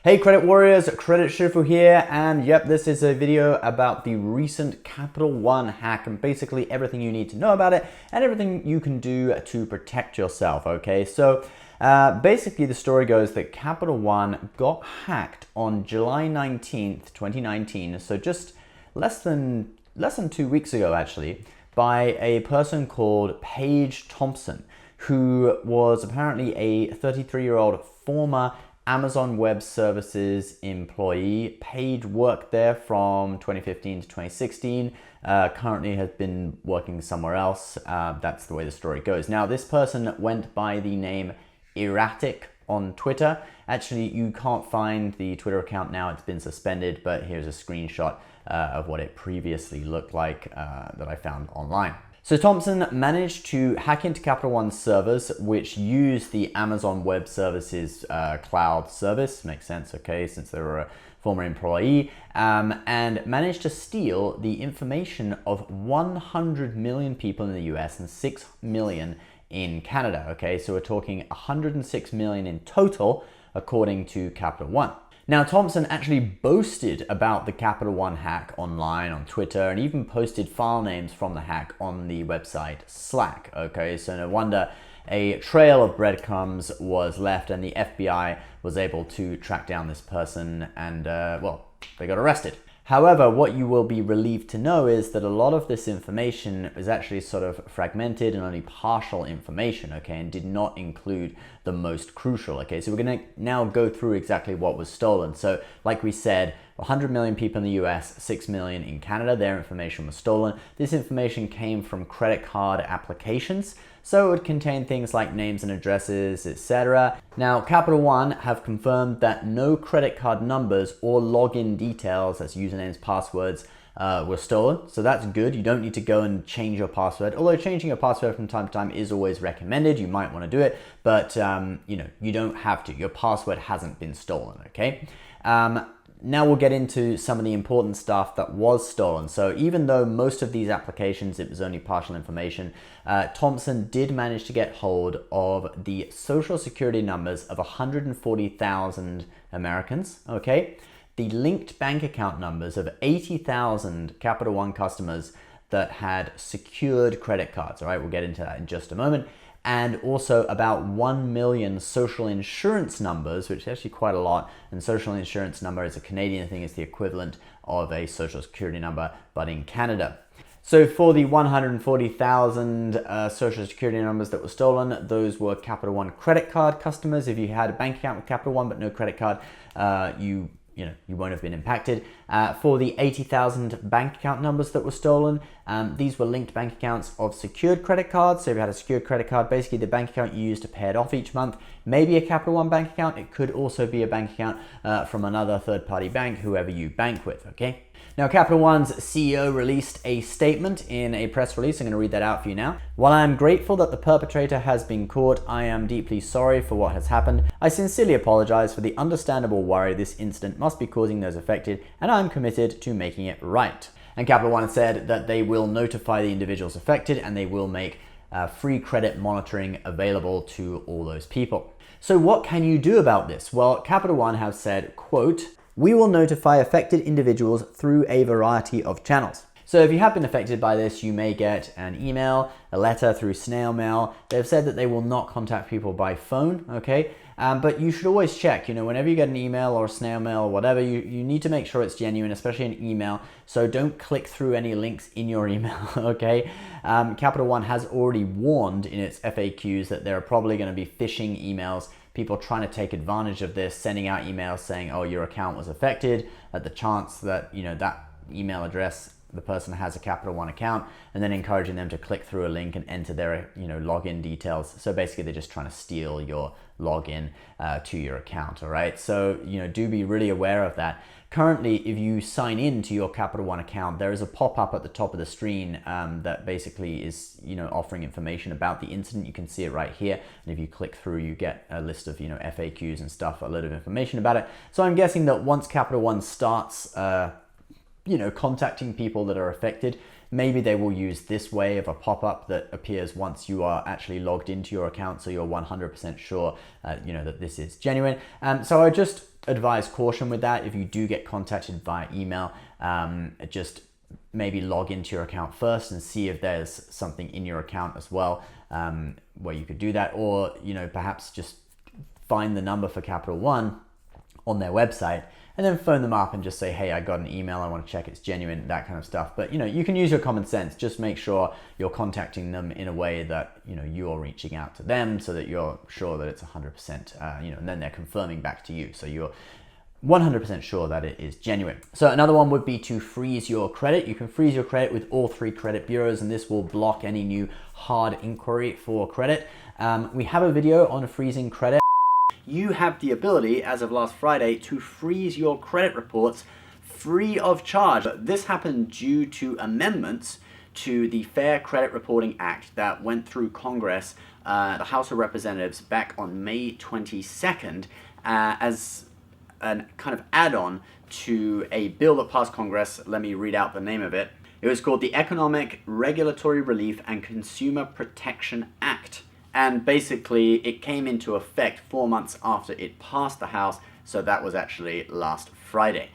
Hey Credit Warriors, Credit Shifu here, and yep, this is a video about the recent Capital One hack and basically everything you need to know about it and everything you can do to protect yourself, okay? So basically the story goes that Capital One got hacked on July 19th, 2019, so just less than 2 weeks ago actually, by a person called Paige Thompson, who was apparently a 33-year-old former Amazon Web Services employee. Paige worked there from 2015 to 2016, currently has been working somewhere else. That's the way the story goes. Now, this person went by the name Erratic on Twitter. Actually, you can't find the Twitter account now, it's been suspended, but here's a screenshot of what it previously looked like that I found online. So Thompson managed to hack into Capital One's servers, which use the Amazon Web Services cloud service. Makes sense, okay, since they were a former employee, and managed to steal the information of 100 million people in the US and 6 million in Canada, okay? So we're talking 106 million in total, according to Capital One. Now, Thompson actually boasted about the Capital One hack online on Twitter and even posted file names from the hack on the website Slack, okay? So no wonder a trail of breadcrumbs was left and the FBI was able to track down this person and, well, they got arrested. However, what you will be relieved to know is that a lot of this information is actually sort of fragmented and only partial information, okay, and did not include the most crucial, okay? So we're gonna now go through exactly what was stolen. So like we said, 100 million people in the US, 6 million in Canada, their information was stolen. This information came from credit card applications, so it would contain things like names and addresses, etc. Now, Capital One have confirmed that no credit card numbers or login details, as usernames, passwords, were stolen. So that's good. You don't need to go and change your password, although changing your password from time to time is always recommended. You might want to do it, but you know, you don't have to. Your password hasn't been stolen, okay? Now we'll get into some of the important stuff that was stolen. So even though most of these applications, it was only partial information, Thompson did manage to get hold of the social security numbers of 140,000 Americans, okay? The linked bank account numbers of 80,000 Capital One customers that had secured credit cards, all right? We'll get into that in just a moment. And also about 1 million social insurance numbers, which is actually quite a lot. And social insurance number is a Canadian thing, it's the equivalent of a social security number, but in Canada. So for the 140,000 social security numbers that were stolen, those were Capital One credit card customers. If you had a bank account with Capital One but no credit card, you won't have been impacted. For the 80,000 bank account numbers that were stolen, these were linked bank accounts of secured credit cards. So if you had a secured credit card, basically the bank account you used to pay it off each month, maybe a Capital One bank account. It could also be a bank account from another third-party bank, whoever you bank with, okay? Now, Capital One's CEO released a statement in a press release. I'm going to read that out for you now. While I am grateful that the perpetrator has been caught, I am deeply sorry for what has happened. I sincerely apologize for the understandable worry this incident must be causing those affected, and I am committed to making it right. And Capital One said that they will notify the individuals affected and they will make free credit monitoring available to all those people. So what can you do about this? Well, Capital One have said, quote, "We will notify affected individuals through a variety of channels." So if you have been affected by this, you may get an email, a letter through snail mail. They've said that they will not contact people by phone, okay? But you should always check, whenever you get an email or a snail mail or whatever, you need to make sure it's genuine, especially an email. So don't click through any links in your email, okay? Capital One has already warned in its FAQs that there are probably going to be phishing emails, people trying to take advantage of this, sending out emails saying, oh, your account was affected, at the chance that, that email address, the person has a Capital One account, and then encouraging them to click through a link and enter their, login details. So basically they're just trying to steal your login to your account, all right? So, do be really aware of that. Currently, if you sign in to your Capital One account, there is a pop-up at the top of the screen that basically is, offering information about the incident. You can see it right here. And if you click through, you get a list of, FAQs and stuff, a lot of information about it. So I'm guessing that once Capital One starts, contacting people that are affected, maybe they will use this way of a pop-up that appears once you are actually logged into your account, so you're 100% sure, that this is genuine. So I just advise caution with that. If you do get contacted via email, just maybe log into your account first and see if there's something in your account as well, where you could do that, or perhaps just find the number for Capital One on their website and then phone them up and just say, hey, I got an email, I want to check it's genuine, that kind of stuff. But you can use your common sense. Just make sure you're contacting them in a way that you're reaching out to them, so that you're sure that it's 100%, and then they're confirming back to you, so you're 100% sure that it is genuine. So another one would be to freeze your credit. You can freeze your credit with all 3 credit bureaus, and this will block any new hard inquiry for credit. We have a video on freezing credit. You have the ability, as of last Friday, to freeze your credit reports free of charge. This happened due to amendments to the Fair Credit Reporting Act that went through Congress, the House of Representatives, back on May 22nd, as a kind of add-on to a bill that passed Congress. Let me read out the name of it. It was called the Economic Regulatory Relief and Consumer Protection Act. And basically, it came into effect 4 months after it passed the House, so that was actually last Friday.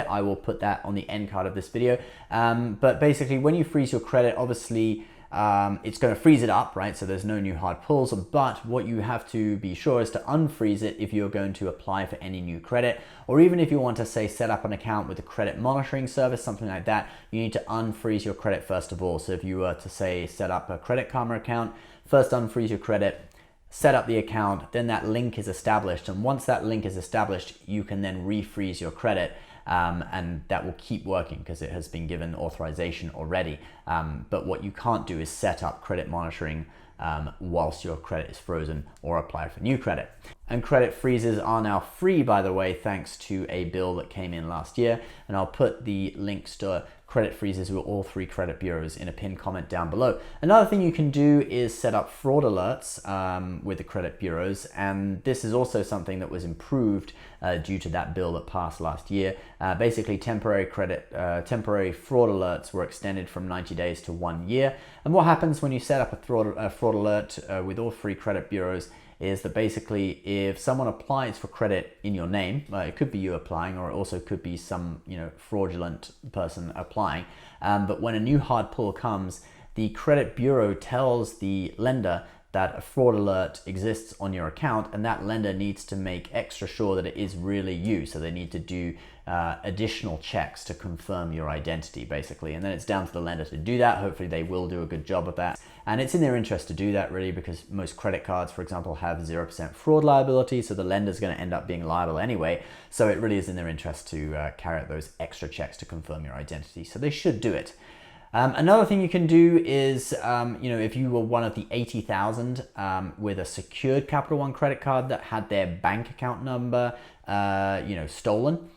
I will put that on the end card of this video. But basically, when you freeze your credit, obviously, it's going to freeze it up, right? So there's no new hard pulls, but what you have to be sure is to unfreeze it if you're going to apply for any new credit, or even if you want to, say, set up an account with a credit monitoring service, something like that, you need to unfreeze your credit first of all. So if you were to, say, set up a Credit Karma account, first unfreeze your credit, set up the account, then that link is established. And once that link is established, you can then refreeze your credit. And that will keep working because it has been given authorization already. But what you can't do is set up credit monitoring whilst your credit is frozen or apply for new credit. And credit freezes are now free, by the way, thanks to a bill that came in last year. And I'll put the links to credit freezes with all 3 credit bureaus in a pinned comment down below. Another thing you can do is set up fraud alerts with the credit bureaus, and this is also something that was improved due to that bill that passed last year. Basically, temporary fraud alerts were extended from 90 days to 1 year. And what happens when you set up a fraud alert with all 3 credit bureaus is that basically if someone applies for credit in your name, it could be you applying, or it also could be some fraudulent person applying, but when a new hard pull comes, the credit bureau tells the lender that a fraud alert exists on your account, and that lender needs to make extra sure that it is really you. So they need to do additional checks to confirm your identity, basically. And then it's down to the lender to do that. Hopefully they will do a good job of that. And it's in their interest to do that, really, because most credit cards, for example, have 0% fraud liability. So the lender's going to end up being liable anyway. So it really is in their interest to carry out those extra checks to confirm your identity. So they should do it. Another thing you can do is, if you were one of the 80,000 with a secured Capital One credit card that had their bank account number, stolen,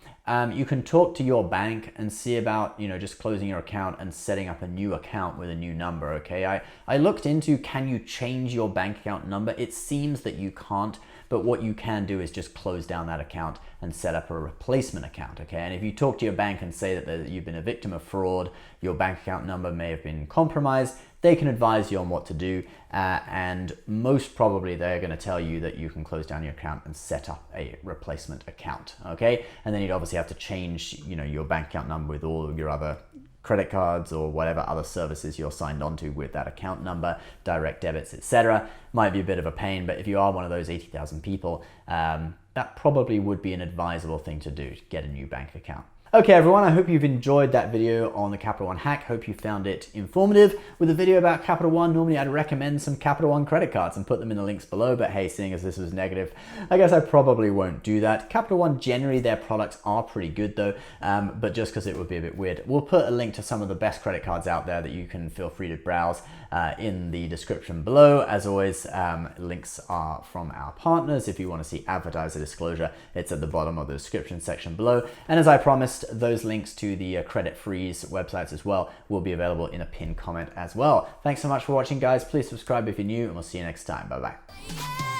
you can talk to your bank and see about, just closing your account and setting up a new account with a new number, okay? I looked into, can you change your bank account number? It seems that you can't, but what you can do is just close down that account and set up a replacement account, okay? And if you talk to your bank and say that you've been a victim of fraud, your bank account number may have been compromised, they can advise you on what to do, and most probably they're going to tell you that you can close down your account and set up a replacement account, okay? And then you'd obviously have to change, your bank account number with all of your other credit cards or whatever other services you're signed onto with that account number, direct debits, etc. Might be a bit of a pain, but if you are one of those 80,000 people, that probably would be an advisable thing to do, to get a new bank account. Okay everyone, I hope you've enjoyed that video on the Capital One hack. Hope you found it informative. With a video about Capital One, normally I'd recommend some Capital One credit cards and put them in the links below, but hey, seeing as this was negative, I guess I probably won't do that. Capital One, generally their products are pretty good though, but just because it would be a bit weird. We'll put a link to some of the best credit cards out there that you can feel free to browse in the description below. As always, links are from our partners. If you want to see advertiser disclosure, it's at the bottom of the description section below. And as I promised, those links to the credit freeze websites as well will be available in a pinned comment as well. Thanks so much for watching, guys. Please subscribe if you're new, and we'll see you next time. Bye-bye.